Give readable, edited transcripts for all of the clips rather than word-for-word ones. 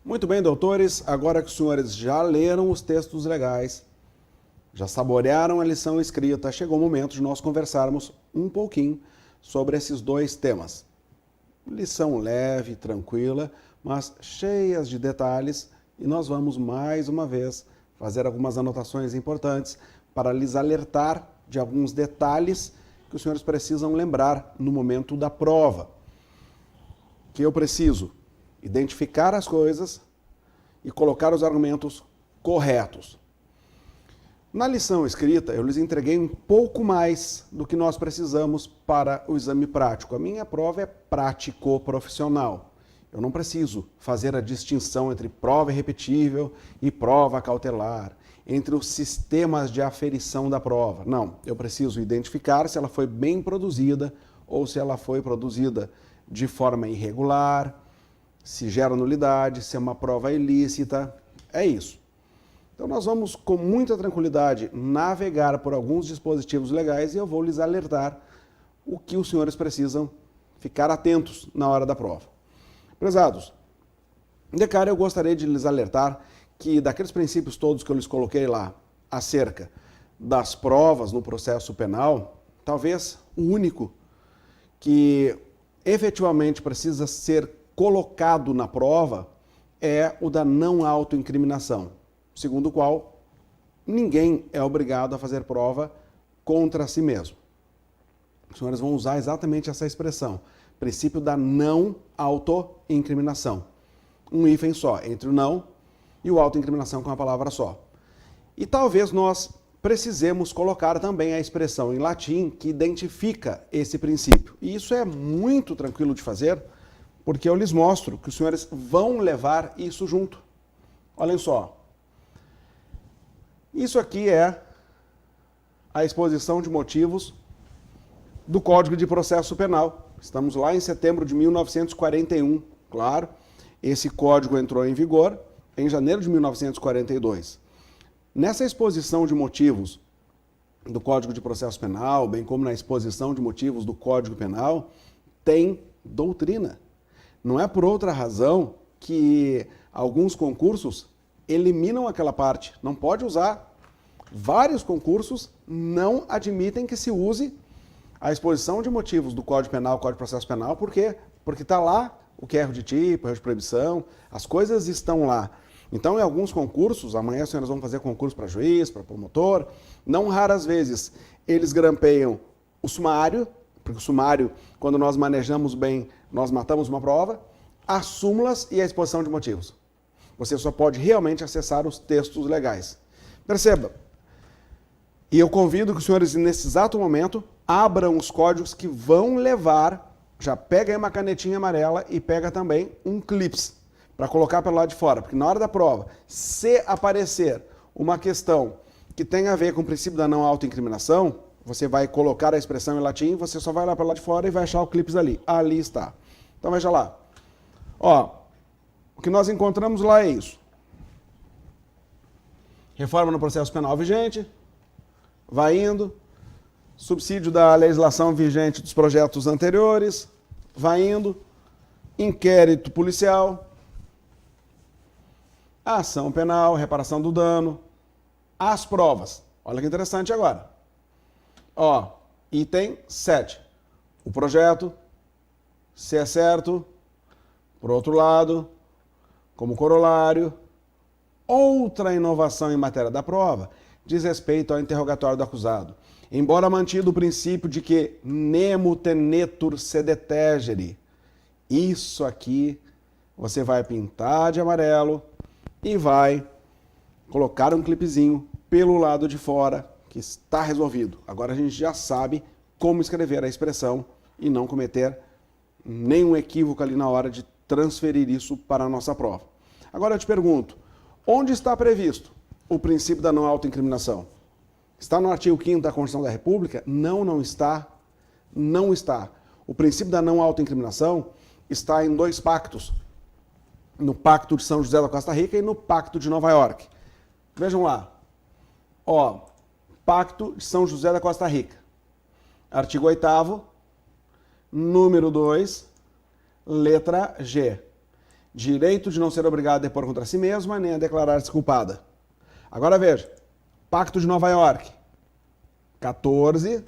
Muito bem, doutores, agora que os senhores já leram os textos legais, já saborearam a lição escrita, chegou o momento de nós conversarmos um pouquinho sobre esses dois temas. Lição leve, tranquila, mas cheias de detalhes, e nós vamos mais uma vez fazer algumas anotações importantes para lhes alertar de alguns detalhes que os senhores precisam lembrar no momento da prova. Que eu preciso identificar as coisas e colocar os argumentos corretos. Na lição escrita, eu lhes entreguei um pouco mais do que nós precisamos para o exame prático. A minha prova é prático-profissional. Eu não preciso fazer a distinção entre prova irrepetível e prova cautelar, entre os sistemas de aferição da prova. Não, eu preciso identificar se ela foi bem produzida ou se ela foi produzida de forma irregular, se gera nulidade, se é uma prova ilícita. É isso. Então nós vamos com muita tranquilidade navegar por alguns dispositivos legais e eu vou lhes alertar o que os senhores precisam ficar atentos na hora da prova. Prezados, de cara eu gostaria de lhes alertar que daqueles princípios todos que eu lhes coloquei lá acerca das provas no processo penal, talvez o único que efetivamente precisa ser colocado na prova é o da não autoincriminação, segundo o qual ninguém é obrigado a fazer prova contra si mesmo. Os senhores vão usar exatamente essa expressão, princípio da não autoincriminação. Um hífen só, entre o não e o autoincriminação com uma palavra só. E talvez nós precisemos colocar também a expressão em latim que identifica esse princípio. E isso é muito tranquilo de fazer, porque eu lhes mostro que os senhores vão levar isso junto. Olhem só. Isso aqui é a exposição de motivos do Código de Processo Penal. Estamos lá em setembro de 1941, claro. Esse código entrou em vigor em janeiro de 1942. Nessa exposição de motivos do Código de Processo Penal, bem como na exposição de motivos do Código Penal, tem doutrina. Não é por outra razão que alguns concursos eliminam aquela parte. Não pode usar. Vários concursos não admitem que se use a exposição de motivos do Código Penal, Código de Processo Penal. Por quê? Porque está lá o que é erro de tipo, erro de proibição, as coisas estão lá. Então, em alguns concursos, amanhã os senhores vão fazer concurso para juiz, para promotor, não raras vezes eles grampeiam o sumário, porque o sumário, quando nós manejamos bem, nós matamos uma prova, as súmulas e a exposição de motivos. Você só pode realmente acessar os textos legais. Perceba, e eu convido que os senhores, nesse exato momento, abram os códigos que vão levar, já pega aí uma canetinha amarela e pega também um clips, para colocar pelo lado de fora, porque na hora da prova, se aparecer uma questão que tem a ver com o princípio da não autoincriminação, você vai colocar a expressão em latim, você só vai lá para lá de fora e vai achar o clips ali. Ali está. Então veja lá. Ó, o que nós encontramos lá é isso. Reforma no processo penal vigente, vai indo. Subsídio da legislação vigente dos projetos anteriores, vai indo. Inquérito policial, ação penal, reparação do dano, as provas. Olha que interessante agora. Ó, item 7. O projeto, se é certo. Por outro lado, como corolário, outra inovação em matéria da prova diz respeito ao interrogatório do acusado. Embora mantido o princípio de que nemo tenetur sede tegere, isso aqui você vai pintar de amarelo e vai colocar um clipezinho pelo lado de fora, que está resolvido. Agora a gente já sabe como escrever a expressão e não cometer nenhum equívoco ali na hora de transferir isso para a nossa prova. Agora eu te pergunto, onde está previsto o princípio da não autoincriminação? Está no artigo 5º da Constituição da República? Não, não está. Não está. O princípio da não autoincriminação está em dois pactos. No Pacto de São José da Costa Rica e no Pacto de Nova York. Vejam lá. Ó, Pacto de São José da Costa Rica. Artigo 8º, número 2, letra G. direito de não ser obrigada a depor contra si mesma, nem a declarar-se culpada. Agora veja, Pacto de Nova York, 14,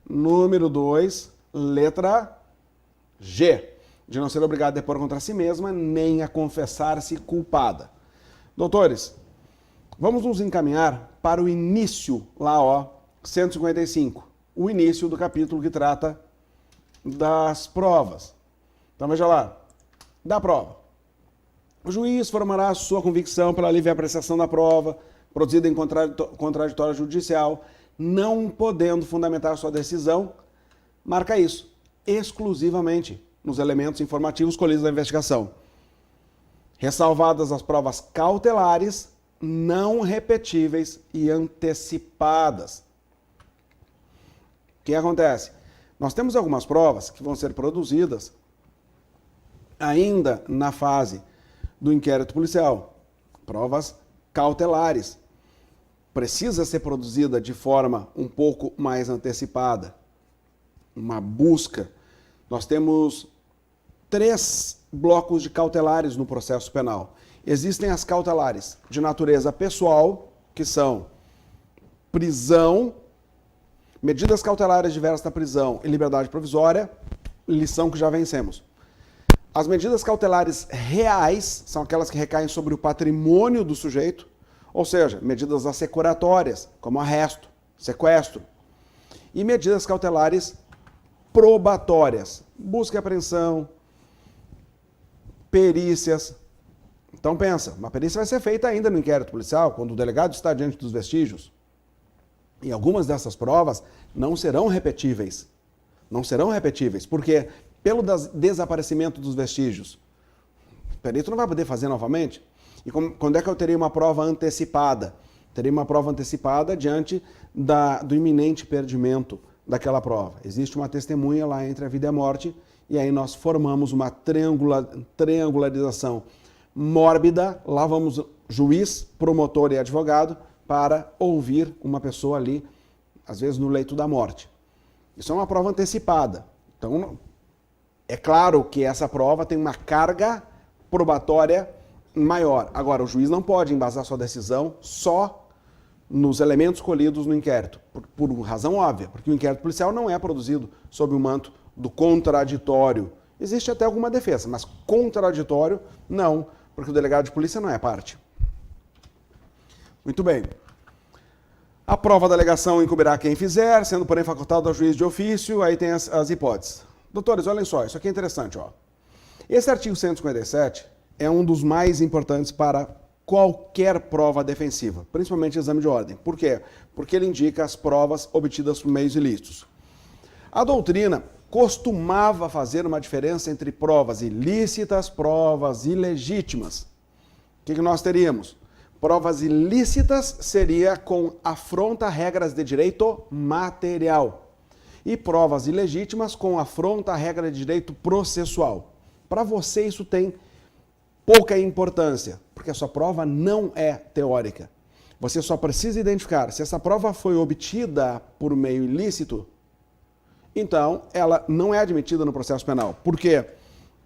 número 2, letra G, de não ser obrigada a depor contra si mesma, nem a confessar-se culpada. Doutores, vamos nos encaminhar para o início, lá ó, 155, o início do capítulo que trata das provas. Então veja lá, da prova. O juiz formará sua convicção pela livre apreciação da prova, produzida em contraditório judicial, não podendo fundamentar sua decisão, marca isso, exclusivamente nos elementos informativos colhidos da investigação. Ressalvadas as provas cautelares, não repetíveis e antecipadas. O que acontece? Nós temos algumas provas que vão ser produzidas ainda na fase do inquérito policial. Provas cautelares. Precisa ser produzida de forma um pouco mais antecipada. Uma busca. Nós temos 3 blocos de cautelares no processo penal. Existem as cautelares de natureza pessoal, que são prisão, medidas cautelares diversas da prisão e liberdade provisória, lição que já vencemos. As medidas cautelares reais são aquelas que recaem sobre o patrimônio do sujeito, ou seja, medidas assecuratórias, como arresto, sequestro. E medidas cautelares probatórias, busca e apreensão, perícias. Então pensa, uma perícia vai ser feita ainda no inquérito policial, quando o delegado está diante dos vestígios. E algumas dessas provas não serão repetíveis. Não serão repetíveis, porque pelo desaparecimento dos vestígios, o perito não vai poder fazer novamente. E quando é que eu teria uma prova antecipada? Teria uma prova antecipada diante do iminente perdimento daquela prova. Existe uma testemunha lá entre a vida e a morte, e aí nós formamos uma triangularização mórbida. Lá vamos juiz, promotor e advogado para ouvir uma pessoa ali, às vezes no leito da morte. Isso é uma prova antecipada. Então, é claro que essa prova tem uma carga probatória maior. Agora, o juiz não pode embasar sua decisão só nos elementos colhidos no inquérito, por razão óbvia, porque o inquérito policial não é produzido sob o manto do contraditório. Existe até alguma defesa, mas contraditório não, porque o delegado de polícia não é parte. Muito bem. A prova da alegação incumbirá quem fizer, sendo porém facultado ao juiz de ofício, aí tem as hipóteses. Doutores, olhem só, isso aqui é interessante, ó. Esse artigo 157 é um dos mais importantes para qualquer prova defensiva, principalmente exame de ordem. Por quê? Porque ele indica as provas obtidas por meios ilícitos. A doutrina costumava fazer uma diferença entre provas ilícitas, provas ilegítimas. O que nós teríamos? Provas ilícitas seria com afronta a regras de direito material. E provas ilegítimas com afronta a regra de direito processual. Para você isso tem pouca importância, porque a sua prova não é teórica. Você só precisa identificar se essa prova foi obtida por meio ilícito, então ela não é admitida no processo penal. Por quê?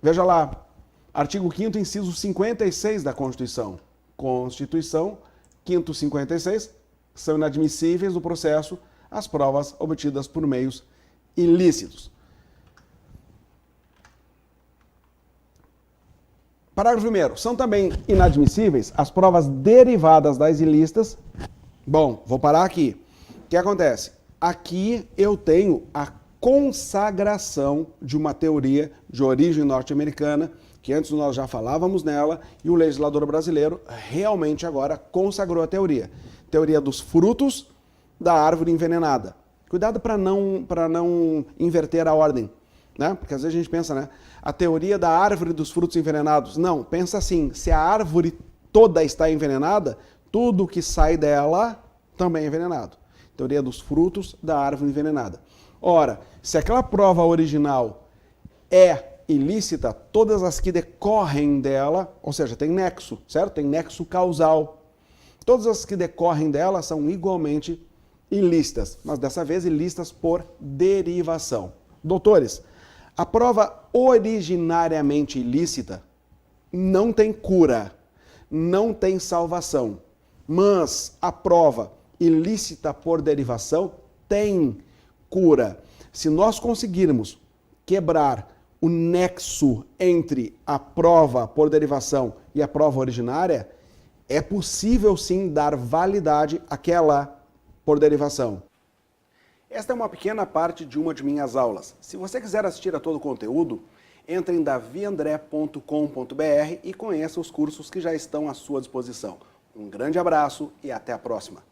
Veja lá, artigo 5º, inciso 56 da Constituição. Constituição, 5º 56, são inadmissíveis no processo as provas obtidas por meios ilícitos. Parágrafo 1º. São também inadmissíveis as provas derivadas das ilícitas. Bom, vou parar aqui. O que acontece? Aqui eu tenho a consagração de uma teoria de origem norte-americana, que antes nós já falávamos nela, e o legislador brasileiro realmente agora consagrou a teoria. Teoria dos frutos da árvore envenenada. Cuidado para não inverter a ordem, né? Porque às vezes a gente pensa, né? A teoria da árvore dos frutos envenenados. Não, pensa assim, se a árvore toda está envenenada, tudo que sai dela também é envenenado. Teoria dos frutos da árvore envenenada. Ora, se aquela prova original é ilícita, todas as que decorrem dela, ou seja, tem nexo, certo? Tem nexo causal. Todas as que decorrem dela são igualmente ilícitas, mas dessa vez ilícitas por derivação. Doutores, a prova originariamente ilícita, não tem cura, não tem salvação. Mas a prova ilícita por derivação tem cura. Se nós conseguirmos quebrar o nexo entre a prova por derivação e a prova originária, é possível sim dar validade àquela por derivação. Esta é uma pequena parte de uma de minhas aulas. Se você quiser assistir a todo o conteúdo, entre em daviandré.com.br e conheça os cursos que já estão à sua disposição. Um grande abraço e até a próxima!